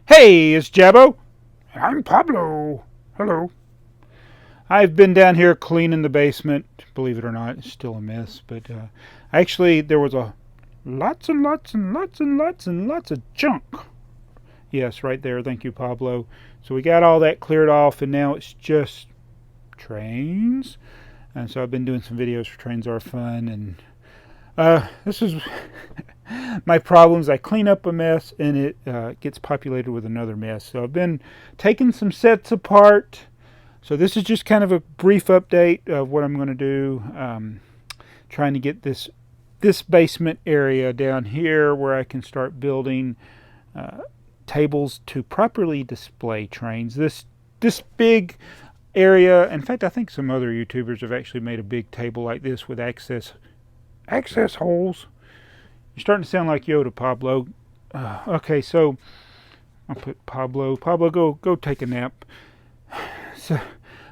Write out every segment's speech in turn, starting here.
Hey, it's Jabbo. I'm Pablo. Hello. I've been down here cleaning the basement. Believe it or not, it's still a mess. But actually, there was lots and lots and lots and lots and lots of junk. Yes, right there. Thank you, Pablo. So we got all that cleared off, and now it's just trains. And so I've been doing some videos for Train Tsar Fun, and this is my problems. I clean up a mess and it gets populated with another mess. So I've been taking some sets apart. So this is just kind of a brief update of what I'm going to do. Trying to get this basement area down here where I can start building tables to properly display trains. This big area. In fact, I think some other YouTubers have actually made a big table like this with access holes. You're starting to sound like Yoda, Pablo. Okay, so I'll put Pablo. Pablo, go take a nap. So,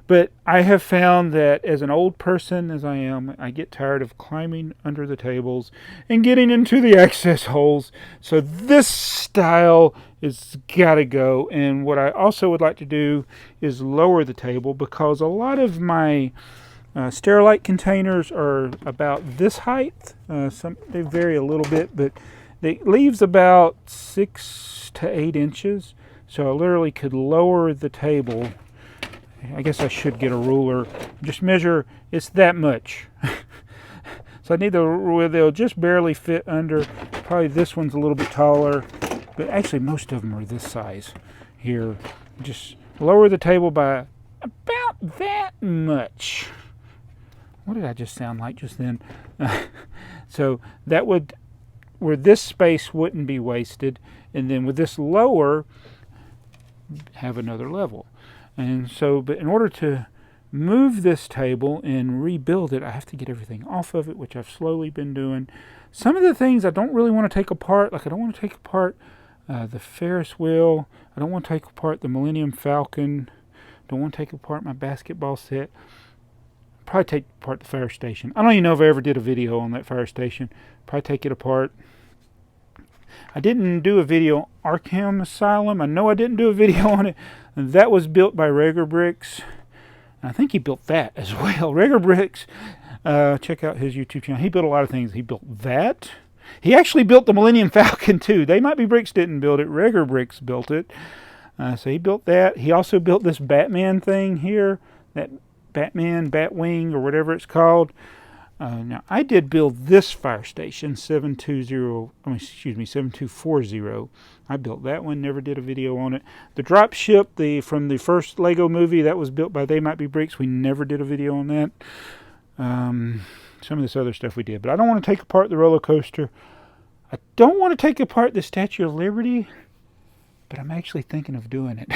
but I have found that as an old person as I am, I get tired of climbing under the tables and getting into the access holes. So this style is gotta go. And what I also would like to do is lower the table, because a lot of my Sterilite containers are about this height. They vary a little bit, but it leaves about 6 to 8 inches. So I literally could lower the table. I guess I should get a ruler. Just measure, it's that much. So I need they'll just barely fit under. Probably this one's a little bit taller, but actually most of them are this size here. Just lower the table by about that much. What did I just sound like just then? So that would, where this space wouldn't be wasted, and then with this lower, have another level. And so, but in order to move this table and rebuild it, I have to get everything off of it, which I've slowly been doing. Some of the things I don't really want to take apart, like I don't want to take apart the Ferris wheel. I don't want to take apart the Millennium Falcon. Don't want to take apart my basketball set. Probably take apart the fire station. I don't even know if I ever did a video on that fire station. Probably take it apart. I didn't do a video on Arkham Asylum. I know I didn't do a video on it. That was built by rearrange. I think he built that as well. rearrange. Check out his YouTube channel. He built a lot of things. He built that. He actually built the Millennium Falcon too. TheyMightBeBricks didn't build it. rearrange built it. So he built that. He also built this Batman thing here. That Batman, Batwing, or whatever it's called. Now, I did build this fire station, 7240. I built that one, never did a video on it. The drop ship, from the first Lego movie, that was built by TheyMightBeBricks. We never did a video on that. Some of this other stuff we did. But I don't want to take apart the roller coaster. I don't want to take apart the Statue of Liberty, but I'm actually thinking of doing it.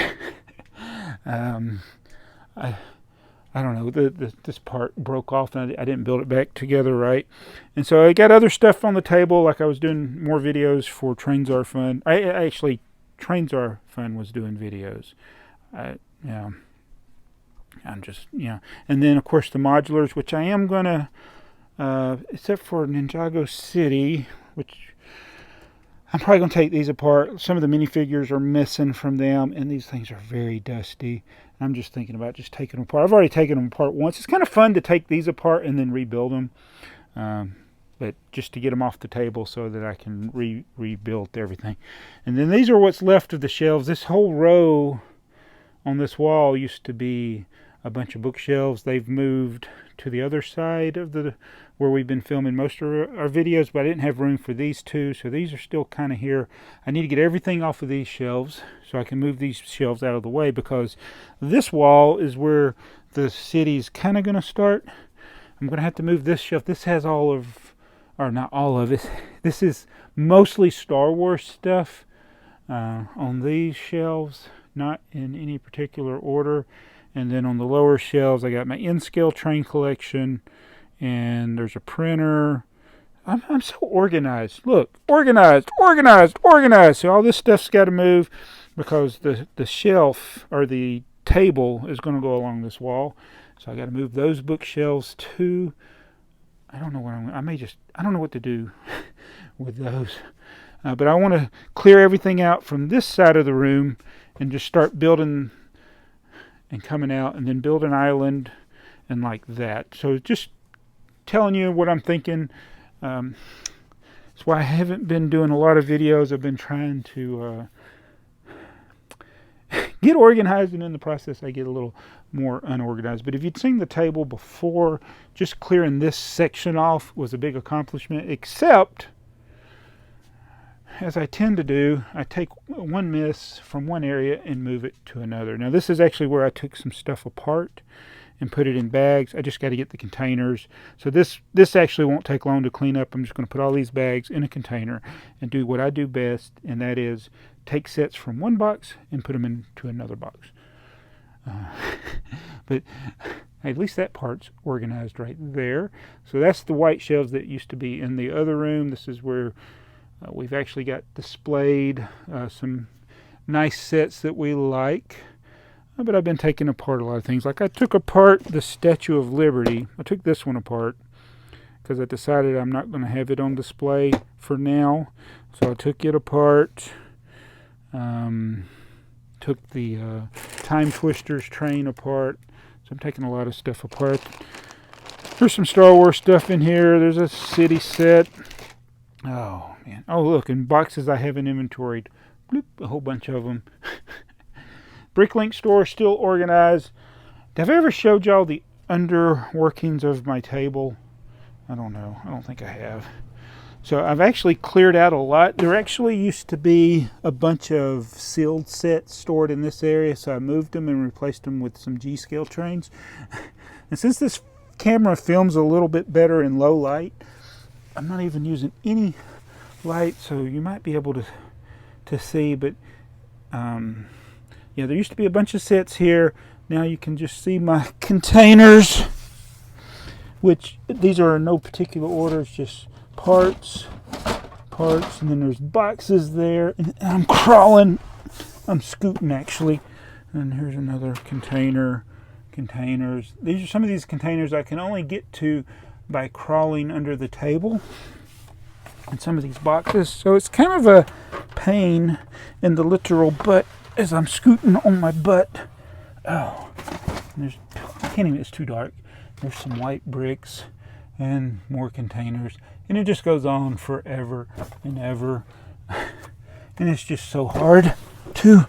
I don't know, this part broke off and I didn't build it back together right. And so I got other stuff on the table, like I was doing more videos for Train Tsar Fun. Actually, Train Tsar Fun was doing videos. I'm just, And then, of course, the modulars, which I am going to, except for Ninjago City, which I'm probably going to take these apart. Some of the minifigures are missing from them, and these things are very dusty. I'm just thinking about just taking them apart. I've already taken them apart once. It's kind of fun to take these apart and then rebuild them. But just to get them off the table so that I can rebuild everything. And then these are what's left of the shelves. This whole row on this wall used to be a bunch of bookshelves. They've moved to the other side of where we've been filming most of our videos, but I didn't have room for these two, so these are still kind of here. I need to get everything off of these shelves so I can move these shelves out of the way, because this wall is where the city's kind of going to start. I'm going to have to move this shelf. This has all of, or not all of it, this is mostly Star Wars stuff on these shelves, not in any particular order. And then on the lower shelves, I got my N-scale train collection, and there's a printer. I'm so organized. Look, organized. So all this stuff's got to move, because the shelf, or the table, is going to go along this wall. So I got to move those bookshelves too. I don't know what I don't know what to do with those. But I want to clear everything out from this side of the room and just start building and coming out, and then build an island and like that. So just telling you what I'm thinking. That's why I haven't been doing a lot of videos. I've been trying to get organized, and in the process I get a little more unorganized. But if you'd seen the table before, just clearing this section off was a big accomplishment, except, as I tend to do, I take one miss from one area and move it to another. Now this is actually where I took some stuff apart and put it in bags. I just got to get the containers. So this actually won't take long to clean up. I'm just going to put all these bags in a container and do what I do best, and that is take sets from one box and put them into another box. But at least that part's organized right there. So that's the white shelves that used to be in the other room. This is where we've actually got displayed some nice sets that we like. But I've been taking apart a lot of things. Like I took apart the Statue of Liberty. I took this one apart because I decided I'm not going to have it on display for now. So I took it apart. Took the Time Twister's train apart. So I'm taking a lot of stuff apart. There's some Star Wars stuff in here. There's a city set. Oh, man. Oh, look, in boxes I haven't inventoried. Bloop, a whole bunch of them. Bricklink store still organized. Have I ever showed y'all the under workings of my table? I don't know. I don't think I have. So I've actually cleared out a lot. There actually used to be a bunch of sealed sets stored in this area, so I moved them and replaced them with some G-scale trains. And since this camera films a little bit better in low light, I'm not even using any light, so you might be able to see, but yeah, there used to be a bunch of sets here. Now you can just see my containers, which these are in no particular order. It's just parts, and then there's boxes there. And I'm crawling. I'm scooting, actually. And here's another container. Containers. These are some of these containers I can only get to by crawling under the table. And some of these boxes. So it's kind of a pain in the literal butt as I'm scooting on my butt. Oh, I can't even, it's too dark. There's some white bricks and more containers. And it just goes on forever and ever. And it's just so hard to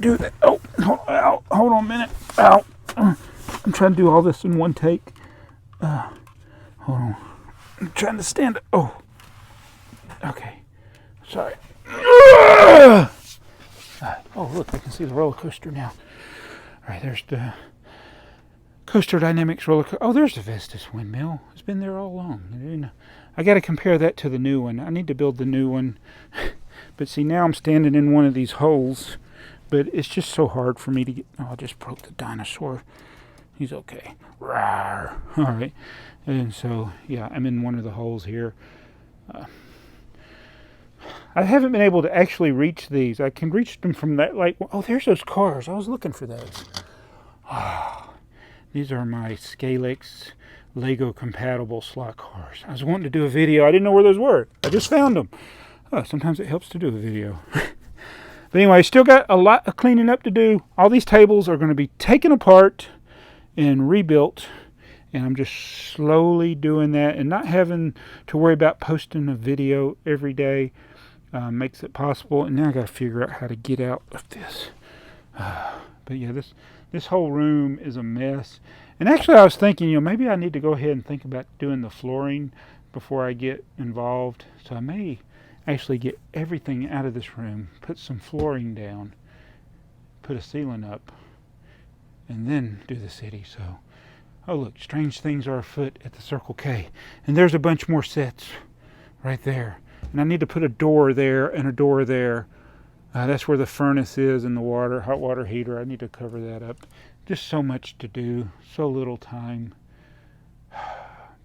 do that. Oh, hold on a minute. Ow. I'm trying to do all this in one take. Hold on. I'm trying to stand up. Oh. Okay. Sorry. Oh, look, I can see the roller coaster now. All right, there's the Coaster Dynamics roller coaster. Oh, there's the Vestas windmill. It's been there all along. I got to compare that to the new one. I need to build the new one. But see, now I'm standing in one of these holes. But it's just so hard for me to get... Oh, I just broke the dinosaur. He's okay. Rawr. All right. And so, yeah, I'm in one of the holes here. I haven't been able to actually reach these. I can reach them from that, like, oh, there's those cars. I was looking for those. Oh, these are my Scalix Lego compatible slot cars. I was wanting to do a video. I didn't know where those were. I just found them. Oh, sometimes it helps to do a video. But anyway, still got a lot of cleaning up to do. All these tables are going to be taken apart and rebuilt. And I'm just slowly doing that and not having to worry about posting a video every day. Makes it possible. And now I got to figure out how to get out of this. But yeah, this whole room is a mess. And actually I was thinking, maybe I need to go ahead and think about doing the flooring before I get involved. So I may actually get everything out of this room, put some flooring down, put a ceiling up, and then do the city. So, oh look, strange things are afoot at the Circle K. And there's a bunch more sets right there. And I need to put a door there and a door there. That's where the furnace is and the hot water heater. I need to cover that up. Just so much to do, so little time.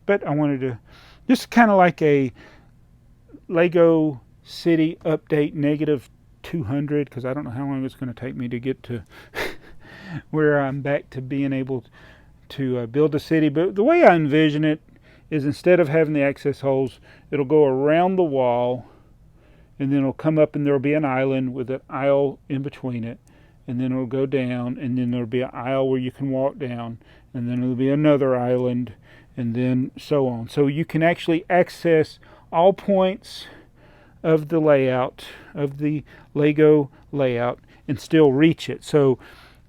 But I wanted to, just kind of like a Lego City update -200, because I don't know how long it's going to take me to get to where I'm back to being able to build a city. But the way I envision it is, instead of having the access holes, it'll go around the wall and then it'll come up and there'll be an island with an aisle in between it, and then it'll go down, and then there'll be an aisle where you can walk down, and then there'll be another island, and then so on. So you can actually access all points of the layout, of the Lego layout, and still reach it. So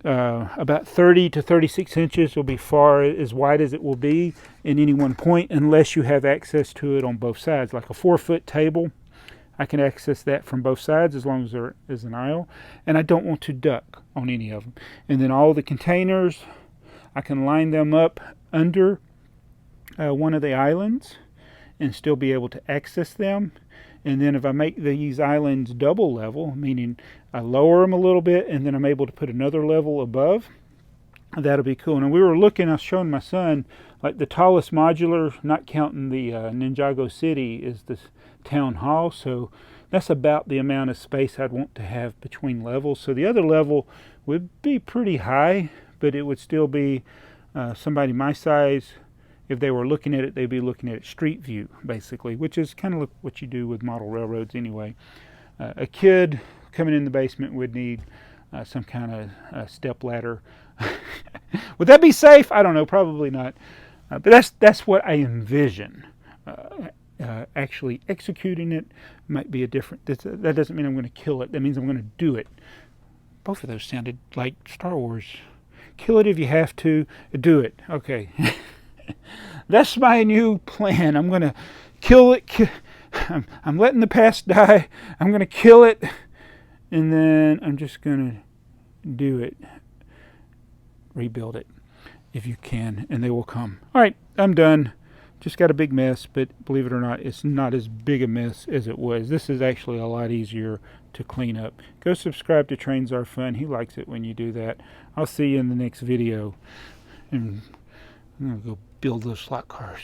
about 30 to 36 inches will be far as wide as it will be in any one point, unless you have access to it on both sides. Like a 4-foot table, I can access that from both sides as long as there is an aisle, and I don't want to duck on any of them. And then all the containers, I can line them up under one of the islands and still be able to access them. And then if I make these islands double level, meaning I lower them a little bit and then I'm able to put another level above, that'll be cool. And we were looking, I was showing my son, like the tallest modular, not counting the Ninjago City, is the town hall. So that's about the amount of space I'd want to have between levels. So the other level would be pretty high, but it would still be somebody my size. If they were looking at it, they'd be looking at it street view, basically, which is kind of what you do with model railroads anyway. A kid coming in the basement would need some kind of step ladder. Would that be safe? I don't know, probably not. But that's what I envision. Actually executing it might be a different. That doesn't mean I'm going to kill it. That means I'm going to do it. Both of those sounded like Star Wars. Kill it if you have to. Do it. Okay. That's my new plan. I'm going to kill it. I'm letting the past die. I'm going to kill it. And then I'm just going to do it. Rebuild it if you can. And they will come. All right. I'm done. Just got a big mess. But believe it or not, it's not as big a mess as it was. This is actually a lot easier to clean up. Go subscribe to Train Tsar Fun. He likes it when you do that. I'll see you in the next video. And I'm going to go build those slot cars.